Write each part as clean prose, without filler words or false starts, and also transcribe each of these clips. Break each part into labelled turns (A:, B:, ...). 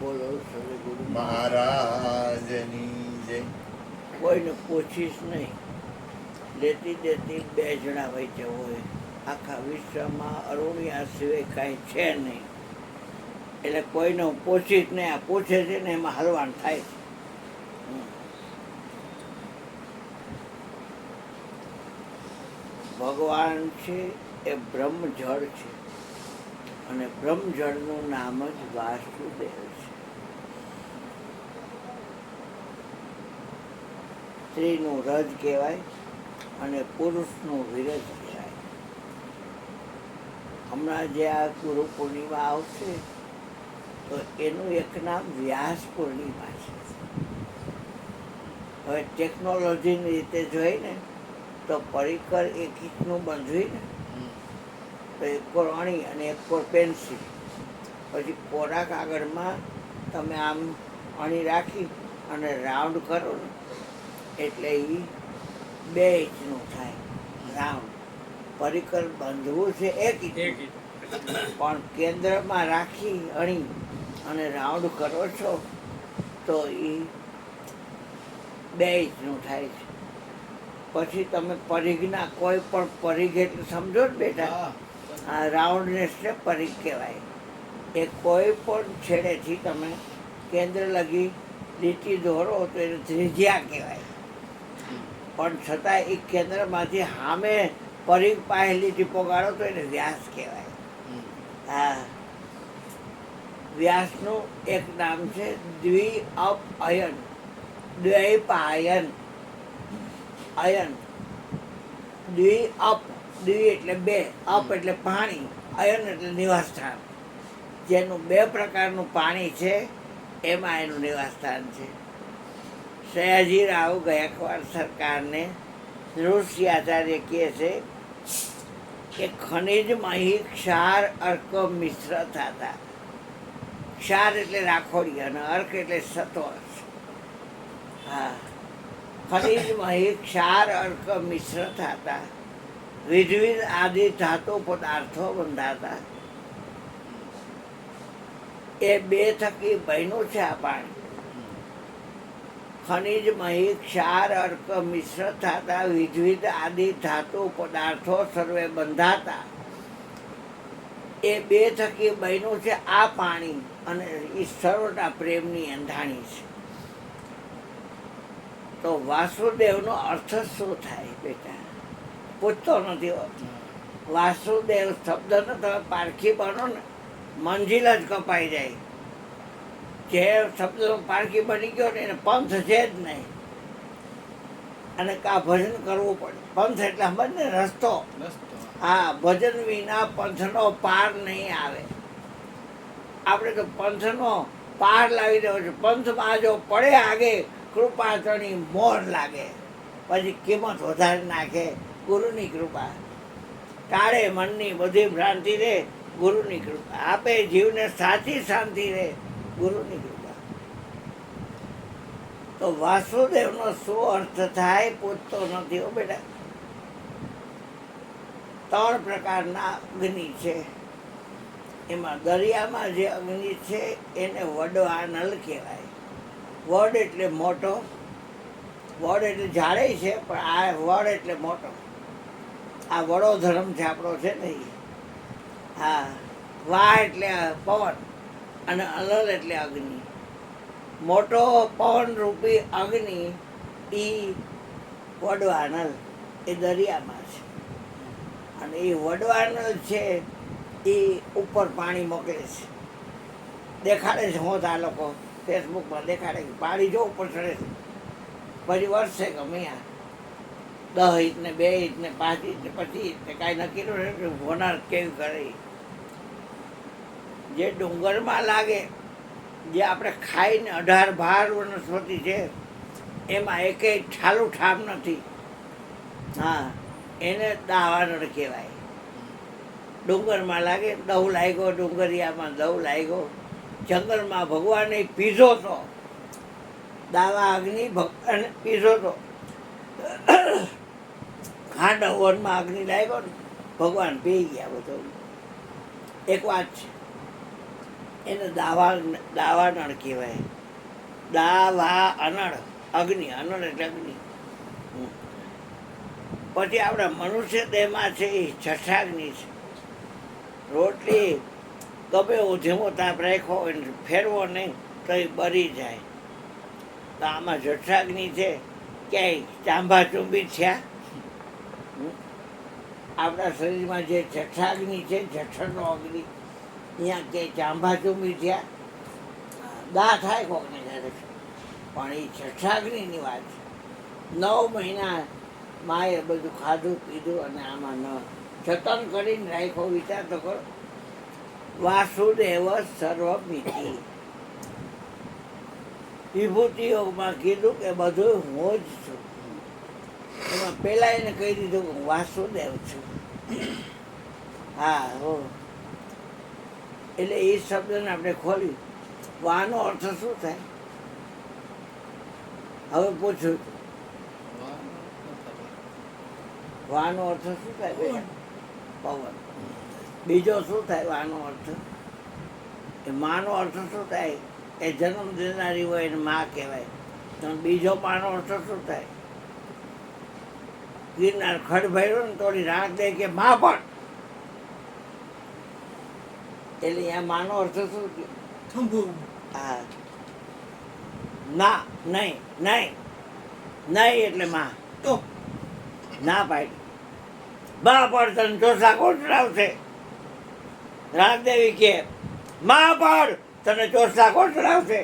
A: બોલો સદગુરુ
B: મહારાજની જય.
A: કોઈને પૂછીશ નહીં. લેતી દેતી બે જણા વચ્ચે હોય. આખા વિશ્વમાં અરુણિયા સિવાય કાંઈ છે નહીં. એટલે કોઈને હું પૂછીશ નહીં. આ પૂછે છે ને એમાં હલવાન થાય છે. ભગવાન છે એ બ્રહ્મજળ છે અને બ્રહ્મજળનું નામ જ વાસુદેવ છે. સ્ત્રીનું રજ કહેવાય અને પુરુષનું વિરજ કહેવાય. હમણાં જે આ ગુરુ પૂર્ણિમા આવશે તો એનું એક નામ વ્યાસ પૂર્ણિમા છે. હવે ટેકનોલોજીની રીતે જોઈને તો પરિકર એક ઇંચનું બંધવી ને તો એક કોર અણી અને એક કોર પેન્સિલ, પછી કોરા કાગળમાં તમે આમ અણી રાખી અને રાઉન્ડ કરો ને એટલે એ 2 ઇંચનું થાય રાઉન્ડ. પરિકર બાંધવું છે 1 ઇંચ, પણ કેન્દ્રમાં રાખી અણી અને રાઉન્ડ કરો છો તો એ 2 ઇંચનું થાય છે. પછી તમે પરિઘના કોઈ પણ પરિઘ એટલે સમજો ને બેટા, આ રાઉન્ડનેસને પરિઘ કહેવાય. એ કોઈ પણ છેડેથી તમે કેન્દ્ર લગી લીટી દોરો તો એને ત્રિજ્યા કહેવાય. પણ છતાં એ કેન્દ્રમાંથી સામે પરિઘ પાસે લીટી પોગાડો તો એને વ્યાસ કહેવાય. હા, વ્યાસનું એક નામ છે દ્વિઅપઅયન. દ્વૈપાયન અયન. દ્વિઅપ, દ્વિ એટલે 2, અપ એટલે પાણી, અયન એટલે નિવાસસ્થાન. જેનું 2 પ્રકારનું પાણી છે એમાં એનું નિવાસસ્થાન છે. સયાજીરાવ ગાયકવાડ સરકારને ઋષિયાચાર્ય કહે છે કે ખનિજમહી ક્ષાર અર્ક મિશ્ર થતા. ક્ષાર એટલે રાખોડી અને અર્ક એટલે સત્વ. હા, ખનિજમહી ક્ષાર અર્ક મિશ્ર થતા વિધવિધ આદિ ધાતુ પદાર્થો બંધાતા. એ 2 થકી બન્યું છે આ પાણી. ખનિજમહી ક્ષાર અર્ક મિશ્ર થતા વિધવિધ આદિ ધાતુ પદાર્થો સર્વે બંધાતા. એ 2 થકી બન્યું છે આ પાણી અને ઈશ્વરના પ્રેમની અંધાણી છે. તો વાસુદેવનો અર્થ શું થાય બેટા? પૂછતો નથી હોતો. વાસુદેવ શબ્દનો તમે પારખી બનો ને મંજિલ જ કપાઈ જાય. જે શબ્દનો પારખી બની ગયો ને એને પંથ છે જ નહીં. અને કા ભજન કરવું પડે. પંથ એટલે સમજ ને, રસ્તો. હા, ભજન વિના પંથનો પાર નહીં આવે. આપણે તો પંથનો પાર લાવી દેવો છે. પંથમાં જો પડે આગે કૃપા ચણી મોર લાગે, પછી કિંમત વધારે નાખે. ગુરુની કૃપા ટાળે મનની બધી ભ્રાંતિ રે. ગુરુની કૃપા આપે જીવને સાચી શાંતિ રે. ગુરુની કૃપા. તો વાસુદેવનો શું અર્થ થાય પૂછતો નથી હો બેટા. 3 પ્રકારના અગ્નિ છે. એમાં દરિયામાં જે અગ્નિ છે એને વડવાનલ કહેવાય. વડ એટલે મોટો. વડ એટલે ઝાડે છે પણ આ વડ એટલે મોટો. આ વડો ધર્મ છે આપણો છે ને. હા, વા એટલે પવન અને અનલ એટલે અગ્નિ. મોટો પવન રૂપી અગ્નિ એ વડવાનલ એ દરિયામાં છે. અને એ વડવાનલ છે એ ઉપર પાણી મોકલે છે. દેખાડે છે હોત આ લોકો ફેસબુકમાં દેખાડે કે પાણી જો ઉપર ચડે છે. પછી વર્ષે ગમે આ 10 ઇંચ ને 2 ઇંચ ને 5 ઇંચ ને 25 ઇંચ ને કાંઈ નક્કી ન હોનાર કેવી કરે. જે ડુંગરમાં લાગે, જે આપણે ખાઈને 18-12 વનસ્પતિ છે એમાં એકેય ઠાલું ઠામ નથી. હા, એને દાવાનળ કહેવાય. ડુંગરમાં લાગે. દવ લાગ્યો ડુંગરિયામાં, દવ લાગ્યો. જંગલમાં ભગવાને પીધો તો દાવા અગ્નિ ભગવાને પીધો તો. ખાંડ હવનમાં અગ્નિ લાગ્યો ને ભગવાન પી ગયા. બધું એક વાત છે. એને દાવાનળ કહેવાય. દાવા અનળ, અગ્નિ, અનળ એટલે અગ્નિ. પછી આપણા મનુષ્ય દેહમાં છે એ છઠ્ઠાગ્નિ છે. રોટલી ગમે એવો ધીમો તાપ રાખ્યો હોય ને ફેરવો નહીં તો એ બળી જાય. તો આમાં જઠરાગ્નિ છે, ક્યાંય ચાંભા ચૂંબી થયા? આપણા શરીરમાં જે જઠરાગ્નિ છે, જઠરનો અગ્નિ, અહીંયા ક્યાંય ચાંભા ચૂંબી થયા? દા થાય કોકને ક્યારેક, પણ એ જઠરાગ્નિની વાત છે. 9 મહિના માએ બધું ખાધું પીધું અને આમાં ન જતન કરીને રાખ્યો. વિચાર તો કરો. વાસુદેવ સર્વમિતિ. વિભૂતિઓમાં કીધું કે બધું હું જ છું. એમાં પેલા એને કહી દીધું કે હું વાસુદેવ છું. હા હો. એટલે એ શબ્દને આપણે ખોલ્યું. વાનો અર્થ શું થાય? હવે પૂછું છું. વાનો અર્થ શું થાય બેટા? પવન. બીજો શું થાય વાનો અર્થ? એ માનો અર્થ શું થાય? એ જન્મ દેનારી હોય એને માં કહેવાય. તો બીજો માનો અર્થ શું થાય? ગિરનાર ખડ ભર્યો ને થોડી રાત દે કે માં પણ. એટલે અહીંયા માનો અર્થ શું થયો? હા. ના, નહીં, નહીં, નહીં એટલે માં. તો ના પાડી. બા પર તને ચોસા કોણ ચડાવશે? રામદેવી કે માં પર તને ચોસા કોણ ચડાવશે?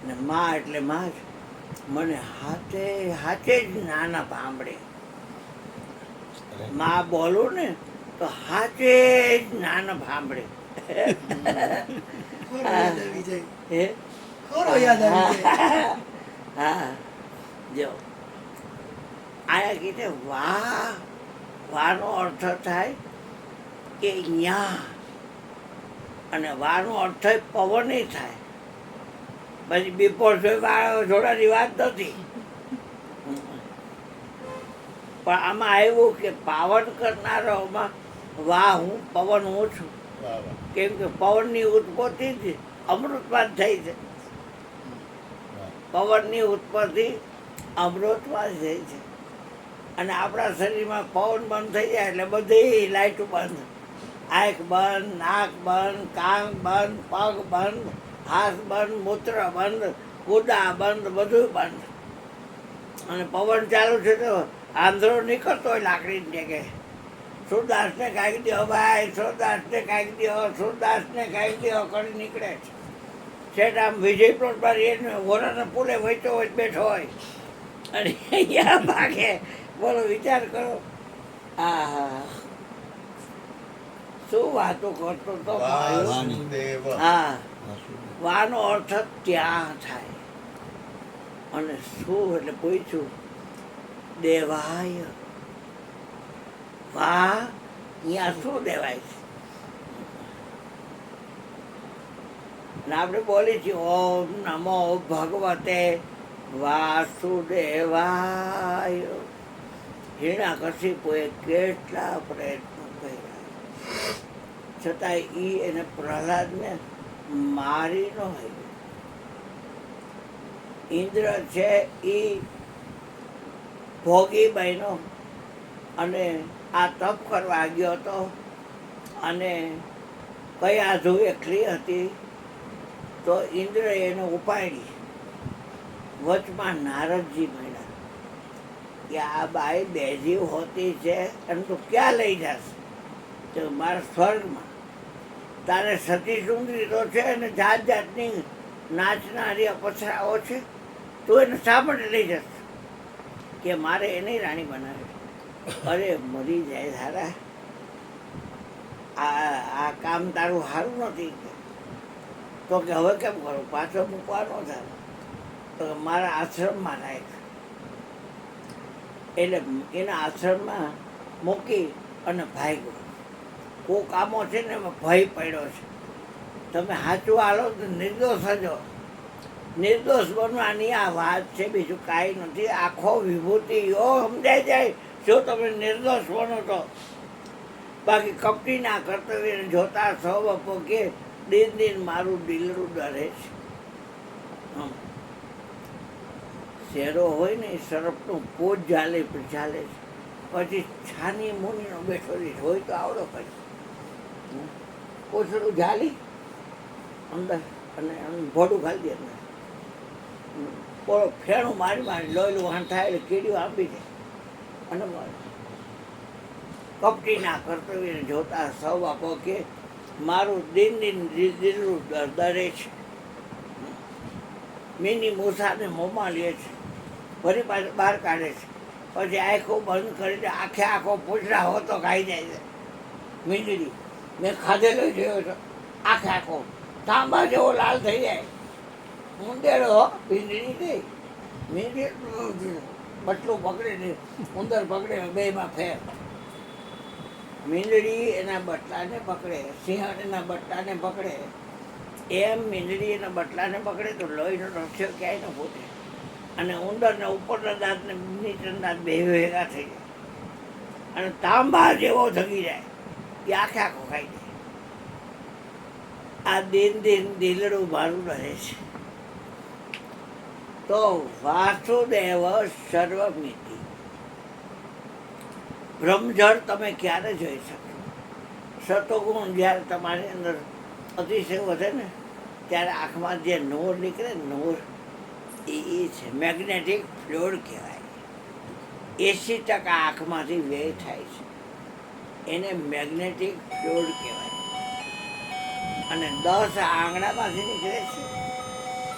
A: ને માં એટલે માં જ. મને હાથે હાથે જ નાના ભાંભળે. માં બોલું ને તો હાથે જ નાના ભાંભળે. હા જો આયા કીધે વાહ. વાનો અર્થ થાય કે ન્યા, અને વાનો અર્થ થાય પવન થાય. પછી બપોર જોડાની વાત નથી. પણ આમાં આવ્યું કે પાવન કરનારાઓમાં વાહ હું પવન હું છું. કેમ કે પવનની ઉત્પત્તિ જ અમૃતમાં થઈ છે. પવનની ઉત્પત્તિ અમૃતમાં જ થઈ છે. અને આપણા શરીરમાં પવન બંધ થઈ જાય એટલે બધી લાઈટો બંધ. આંખ બંધ, નાક બંધ, કાન બંધ, પગ બંધ, હાથ બંધ, મૂત્ર બંધ, કુદા બંધ, બધું બંધ. અને પવન ચાલુ છે તો આંધળો નીકળતો હોય લાકડીને ટેકે. સુરદાસને કાઢી દો ભાઈ, સુરદાસને કાઢી દો, સુરદાસને કાઢી દો કરી નીકળે છે. છેટ આમ વિજય પ્લોટ પર એને વોરાના પુલે વચ્ચો વચ્ચ બેઠો હોય અને અહીંયા ભાગે. બોલો વિચાર કરો. હા, શું વાતો કરતો તો. હા, વાનો અર્થ ત્યાં થાય. અને શું એટલે પૂછ્યું દેવાય. વાહ અહીંયા શું દેવાય છે? ને આપણે બોલી છીએ ઓમ નમો ભગવતે વાસુદેવાય. હિરણ્યકશિપુએ કેટલા પ્રયત્નો કર્યા છતાંય એ એને પ્રહલાદને મારી ન હોય. ઇન્દ્ર છે એ ભોગી બહેનો અને આ તપ કરવા ગયો હતો. અને કઈ આધુ એકલી હતી તો ઇન્દ્ર એને ઉપાડી. વચમાં નારદજી મળ્યા કે આ બાઈ બેજી હોતી છે અને તું ક્યાં લઈ જશે? તો મારા સ્વર્ગમાં. તારે સતી સુંદરી તો છે અને જાત જાતની નાચનારી અપસરાઓ છે. તું એને શા માટે લઈ જશે? કે મારે એની રાણી બનાવી. અરે મરી જાય સારા, આ કામ તારું સારું નથી. તો કે હવે કેમ કરું? પાછો મૂકવાનો થાય તો મારા આશ્રમમાં રાખ. એટલે એના આશ્રમમાં મૂકી અને ભાગ્યો. કોઈ કામો છે ને એમાં ભય પડ્યો છે. તમે સાચું હાલો તો નિર્દોષ હજો. નિર્દોષ બનવાની આ વાત છે, બીજું કાંઈ નથી. આખો વિભૂતિઓ સમજાઈ જાય જો તમે નિર્દોષ બનો તો. બાકી કપટીના કર્તવ્યને જોતા સૌ બપો કે દિન દિન મારું દિલરું ડરે છે. શેરો હોય ને એ સરપનું પોત ઝાલે છે, પછી છાની મુનિનો બેઠો રહી હોય તો આવડો પછી કોથળું ઝાલી અંદર અને ભોડું ખાલી દે અંદર બોલો ફેણું મારી લોહીલું વાહન થાય એટલે કીડીઓ આપી દે અને કપટીના કર્તવ્યને જોતા સૌ આપો કે મારું દિન દિન દિલરું ડરે છે. મીની મૂસાને મોંમાં લે છે, ફરી પાછું બહાર કાઢે છે, પછી આંખો બંધ કરીને આખો પૂછડા હોતો ખાઈ જાય છે. મીંદડી મેં ખાધેલો જોયો છો, આખો તાંબા જેવો લાલ થઈ જાય. ઉંદેડો મીંદડી નહીં, મીંદડી બટલું પકડે ને ઉંદર પકડે બેમાં ફેર. મીંદડી એના બટલાને પકડે, સિંહ એના બટલાને પકડે, એમ મીંદડી એના બટલાને પકડે તો લોહીનો રસ્યો ક્યાંય ન ફૂટે. અને ઉંદરના ઉપરના દાંત ને નીચેના દાંત બે ભેગા થઈ જાય અને તાંબા જેવો થકી જાય, એ આખો ખાઈ જાય. આ દિન દિન દિલડું મારું રહે છે. તો વાસુદેવ સર્વમિતિ બ્રહ્મજળ તમે ક્યારે જોઈ શકશો? સતોગુણ જ્યારે તમારી અંદર અતિશય વધે ને ત્યારે આંખમાં જે નૂર નીકળે ને નૂર એ છે મેગ્નેટિક ફ્લુઇડ કહેવાય. 80% આંખમાંથી વ્યય થાય છે, એને મેગ્નેટિક ફ્લુઇડ કહેવાય. અને 10 આંગણામાંથી નીકળે છે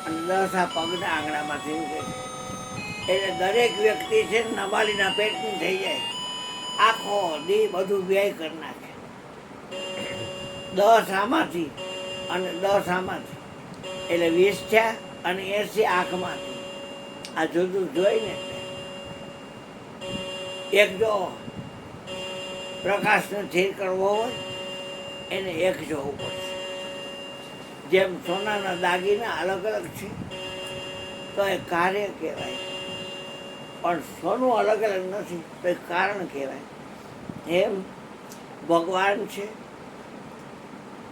A: અને 10 આ પગના આંગણામાંથી નીકળે છે. એટલે દરેક વ્યક્તિ છે નમાલીના પેટની થઈ જાય, આખો દી બધું વ્યય કરી નાખે. 10 આમાંથી અને 10 આમાંથી એટલે 20 થયા અને 80 આંખમાંથી. આ જુદું જોઈને એક જો પ્રકાશને સ્થિર કરવો હોય એને એક જોવું પડશે. જેમ સોનાના દાગીના અલગ અલગ છે તો એ કાર્ય કહેવાય, પણ સોનું અલગ અલગ નથી તો એ કારણ કહેવાય. એમ ભગવાન છે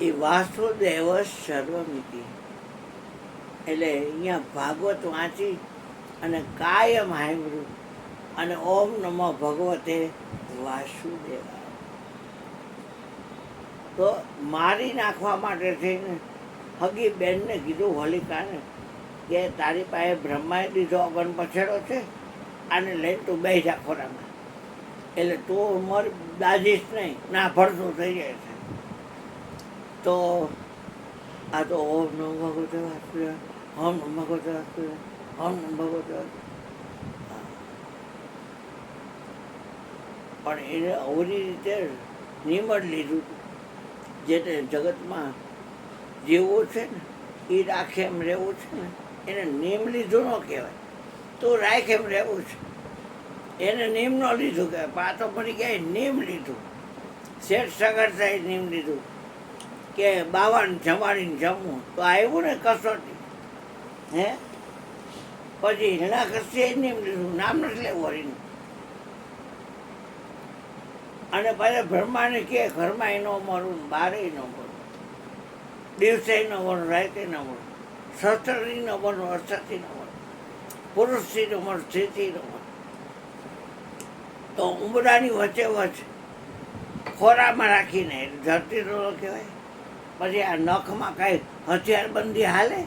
A: એ વાસુદેવ સર્વમિતિ. એટલે અહીંયા ભાગવત વાંચી અને કાયમ સાંભળ્યું અને ઓમ નમો ભગવતે વાસુદેવાય. તો મારી નાખવા માટે થઈને હગી બેનને કીધું હોલિકાને કે તારી પાસે બ્રહ્માએ દીધો અગન પછેડો છે, આને લઈને તું બે જા ખોરામાં, એટલે તું મર દાજીશ નહીં, ના ભરતું થઈ જાય છે. તો આ તો ઓમ નમો ભગવતે વાસુદેવાય, ઓમ નમો ભગવતે વાસુદેવાય, ઓમ નમો ભગવતે વાસુદેવાય. પણ એને અવરી રીતે નિમળ લીધું હતું. જેને જગતમાં જેવું છે ને એ રાખે એમ રહેવું છે ને એને નિયમ લીધું ન કહેવાય. તું રાખ એમ રહેવું છે એને નિયમ ન લીધું કહેવાય. પાતો પડી ગયા નિયમ લીધું. શેઠ સગર થાય નિયમ લીધું કે બાવાને જમાડીને જમવું તો આવ્યું ને કસોટી. હે પછી હિણા કસી નિયમ લીધું, નામ નથી લેવું હરીનું. અને પાછા બ્રહ્માને કે ઘરમાં ન મળવું, બારે ન મળવું, દિવસે ન મળવું, રાતે ન મળવું, શસ્ત્રથી ન મળવું, અસ્ત્રથી ન મળવું, પુરુષથી ન મળવું, સ્ત્રીથી ન મળવું. તો ઉંબરાની વચ્ચે વચ્ચે ખોરામાં રાખીને ધરતી રોલો કહેવાય. પછી આ નખમાં કાંઈ હથિયારબંધી હાલે?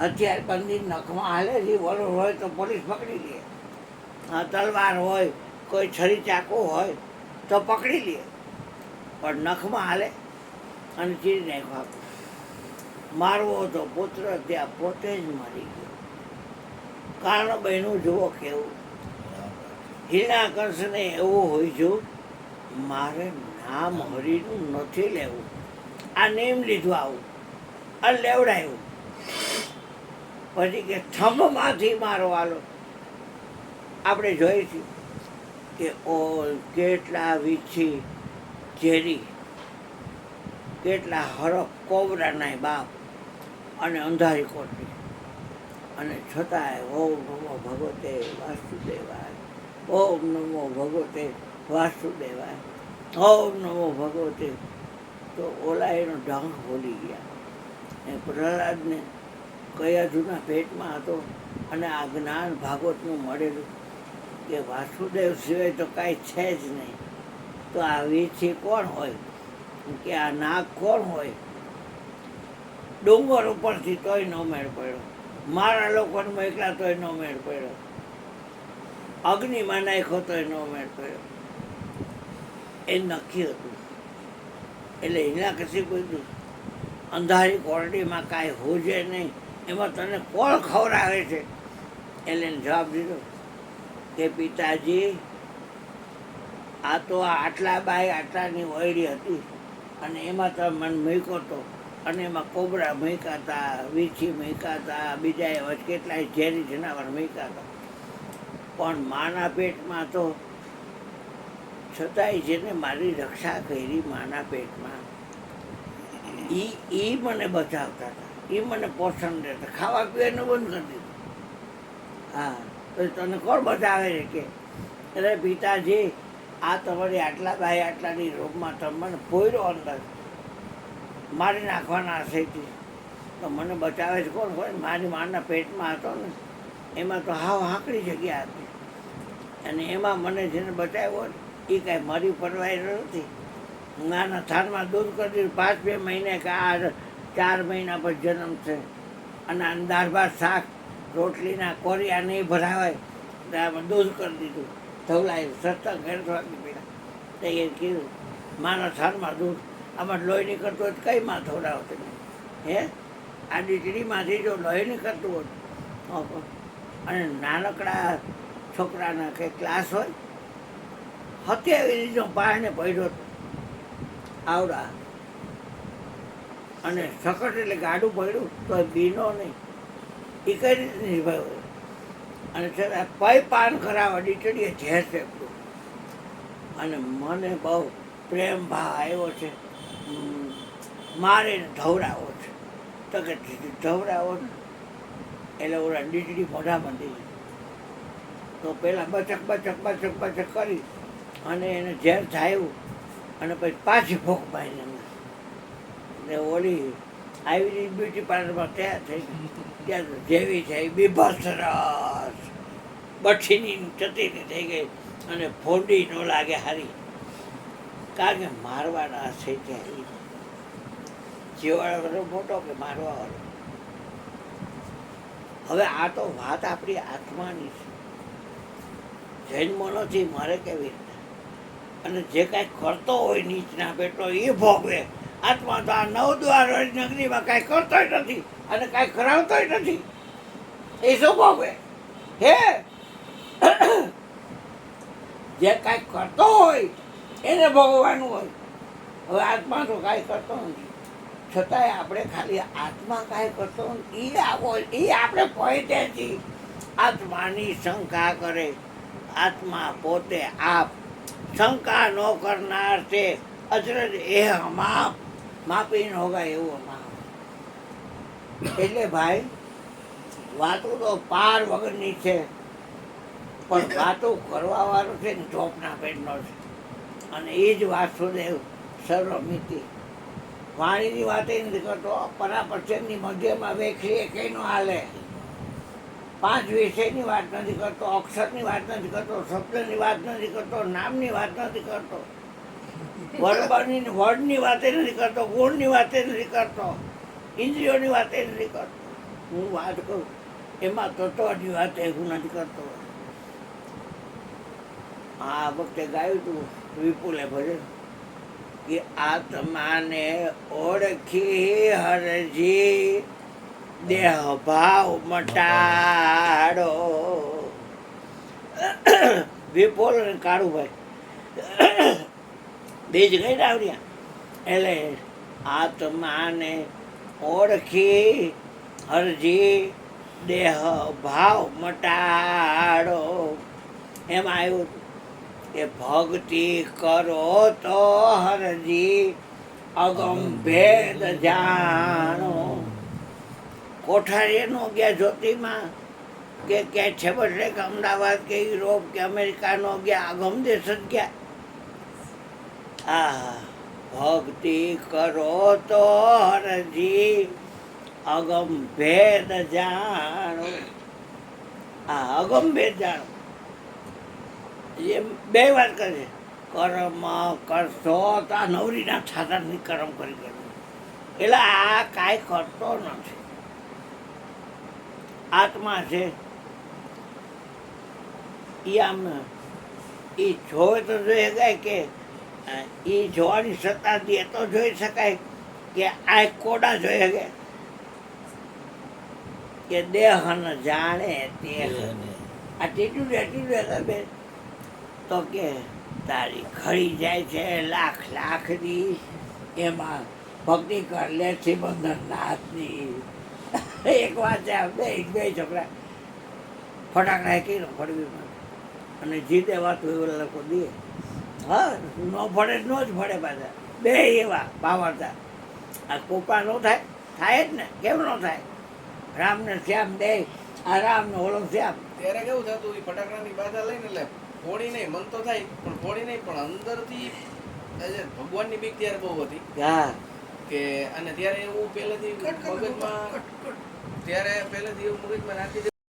A: હથિયારબંધી નખમાં હાલે? રિવોલ્વર હોય તો પોલીસ પકડી લે, તલવાર હોય, કોઈ છરી ચાકુ હોય તો પકડી લે, પણ નખમાં હાલે? અને ચીરી નાખવા. મારવો તો પુત્ર ત્યાં પોતે જ મરી ગયો. કારણ બહેનું જુઓ કેવું. હિરણાકંશને એવું હોય જો મારે નામ હરિનું નથી લેવું, આ નેમ લીધું આવું અને લેવડાયું. પછી કે થંભમાંથી મારો આલો. આપણે જોઈશું કે ઓ કેટલા વીછી ઝેરી, કેટલા હરફ કોબરાના બાપ અને અંધારી કોટરી, અને છતાંય ઓમ નમો ભગવતે વાસુદેવાય, ઓમ નમો ભગવતે વાસુદેવાય. ઓમ નમો ભગવતે. તો ઓલા એનો ઢંગ ભૂલી ગયા. એ પ્રહલાદને કયા જૂના પેટમાં હતો અને આ જ્ઞાન ભાગવતનું મળેલું કે વાસુદેવ સિવાય તો કાંઈ છે જ નહીં. તો આ વીછી કોણ હોય, કે આ નાગ કોણ હોય? ડુંગર ઉપરથી તોય ન મેળ પડ્યો, મારા લોકોને મોકલા તોય ન મેળ પડ્યો, અગ્નિમાં નાખ્યો તોય ન મેળ પડ્યો. એ નક્કી હતું. એટલે એના કશી બધું અંધારી કોરડીમાં કાંઈ હોજે નહીં, એમાં તને કોણ ખવડાવે છે? એટલે એને જવાબ દીધો કે પિતાજી, આ તો આટલા બાય આટલાની વયડી હતી અને એમાં તમે મને મૂક્યો હતો અને એમાં કોબરા મૂક્યા હતા, વીછી મૂક્યા હતા, બીજા એવા કેટલાય ઝેરી જનાવર મૂક્યા હતા. પણ માના પેટમાં તો છતાંય જેને મારી રક્ષા કરી માના પેટમાં, એ મને બચાવતા હતા, એ મને પોષણ દેતા, ખાવા પીવાનું બંધ કરી દીધું. હા, તો તને કોણ બચાવે છે કે? એટલે પિતાજી, આ તમારી આટલા બાય આટલાની રોગમાં તમે મને પોયરો અંદર મારી નાખવાના હશેથી, તો મને બચાવે છે કોણ? હોય મારી માના પેટમાં હતો ને, એમાં તો હાવ હાંકડી જગ્યા હતી અને એમાં મને જેને બચાવ્યો ને એ કાંઈ મારી પરવાય નથી. નાના થાનમાં દૂધ કરી દીધું, 5-2 મહિને કે આ 4 મહિના પર જન્મ છે અને આ દાળ ભાત શાક રોટલીના કોરિયા નહીં ભરાવાય તો આમાં દૂધ કરી દીધું, ધવલાયું સસ્તા ઘેર વાગી પીડા. તો એ કીધું મારા થાનમાં દૂધ, આમાં લોહી નીકળતું હોય તો કઈ માં ધવડાવો તમે? હે, આ ડીચડીમાંથી જો લોહી નીકળતું હોય અને નાનકડા છોકરાના કંઈ ક્લાસ હોય, 27 પારણે પડ્યો આવડા અને સખત એટલે ગાડું પડ્યું તો બીનો નહીં, એ કઈ રીતે નિભાવ્યો? અને છતાં પૈ પાન કરાવવા ડીચડીએ ઝેર ફેંકતું. અને મને બહુ પ્રેમ ભાવ આવ્યો છે, મારે ધવડાવો છે. તો કે ધવડાવો ને એટલે ઓલા ડીચડી મોઢામાં દઈ. તો પહેલાં બચક બચક બચક બચક કરી અને એને ઝેર થાયું અને પછી પાછી ભોગ પાડીને ને ઓલી આવી બ્યુટી પાર્લરમાં તૈયાર થઈ ત્યાં જેવી છે એ બીભત્સ સરસ બઠીની ચતીની થઈ ગઈ અને ફોડી ન લાગે હારી, કારણ કે મારવાના હશે ત્યાં જીવાળો મોટો કે મારવાવાળો. હવે આ તો વાત આપણી આત્માની છે, જન્મો નથી મારે કેવી રીતે? અને જે કાંઈ કરતો હોય નીચના પેટો એ ભોગવે. આત્મા તો આ 9 દ્વાર નગરીમાં કાંઈ કરતોય નથી અને કાંઈ કરાવતોય નથી, એ શું ભોગવે? હે, જે કાંઈ કરતો હોય એને ભોગવવાનું હોય. હવે આત્મા તો કાંઈ કરતો નથી, છતાંય આપણે ખાલી આત્મા કાંઈ કરતો નથી, એ આપણે પોઈતે છીએ. આત્માની શંકા કરે, આત્મા પોતે આપ, શંકા ન કરનાર છે અચરજ એ હમાપ, માપી ન હોગા એવું હમાપ. એટલે ભાઈ વાતો તો પાર વગરની છે, પણ વાતો કરવા વાળો છે ને ચોપના પેટનો છે. અને એ જ વાસુદેવ સર્વમિતિ. વાણીની વાત એ નથી કરતો, પરાપક્ષની મધ્યમાં વેખરીએ કઈ ન હાલે. 5 વિષયની વાત નથી કરતો, અક્ષરની વાત નથી કરતો, શબ્દની વાત નથી કરતો, નામની વાત નથી કરતો, વર્ડની વાતે નથી કરતો, ગુણની વાતે નથી કરતો, ઇન્દ્રિયોની વાતે નથી કરતો. હું વાત કરું એમાં તત્વની વાત હું નથી કરતો. આ વખતે ગાયું હતું વિપુલે ભજન કે આત્માને ઓળખી હરજી દેહ ભાવ મટાડો. વિપુલ અને કાળુભાઈ બીજ ગઈ આવડ્યા. એટલે આત્માને ઓળખી હરજી દેહ ભાવ મટાડો. એમાં આવ્યું કે ભક્તિ કરો તો હરજી અગમ ભેદ જાણો. કોઠારીએ નો ગયા જ્યોતિમાં કે ક્યાંય છેવટે કે અમદાવાદ કે યુરોપ કે અમેરિકા નો ગયા, અગમ દેશ જ ગયા. આ ભક્તિ કરો તો હરજી અગમ ભેદ જાણો. આ અગમ ભેદ જાણો એ બે વાત કરે છે. કર્મ કરશો તો આ નવરીના છાતાની કર્મ કરી કરવું. એટલે આ કાંઈ કરતો નથી. આત્મા છે એ આમ એ જોવે તો જોઈ શકાય કે એ જોવાની સત્તા દે તો જોઈ શકાય કે આ કોડા જોઈ શકે કે દેહન જાણે તે આ ટીટું બે તો કે તારી ખરી જાય છે લાખ લાખની એમાં ભક્તિ કર લે છે બંધન નાથની. એક વાત છે બે છોકરા ફટાકડા કીધું ફળવી અને જીતે વાત હોય ઓલા લોકો દે. હા ન ફળે ન જ ફળે પાછા બે એવા પાવરતા. આ કોપા ન થાય થાય જ ને કેમ ન થાય. રામ ને શ્યામ બે આ રામ ને ઓલો શ્યામ.
C: ત્યારે કેવું થતું એ ફટાકડાની બાધા લઈને એટલે ફોડી નહીં મન તો થાય પણ ફોડી નહીં પણ અંદરથી ભગવાનની બીક ત્યારે બહુ હતી
A: હા
C: કે અને ત્યારે એવું પહેલેથી મગજમાં ત્યારે પહેલેથી એવું મગજમાં નાખી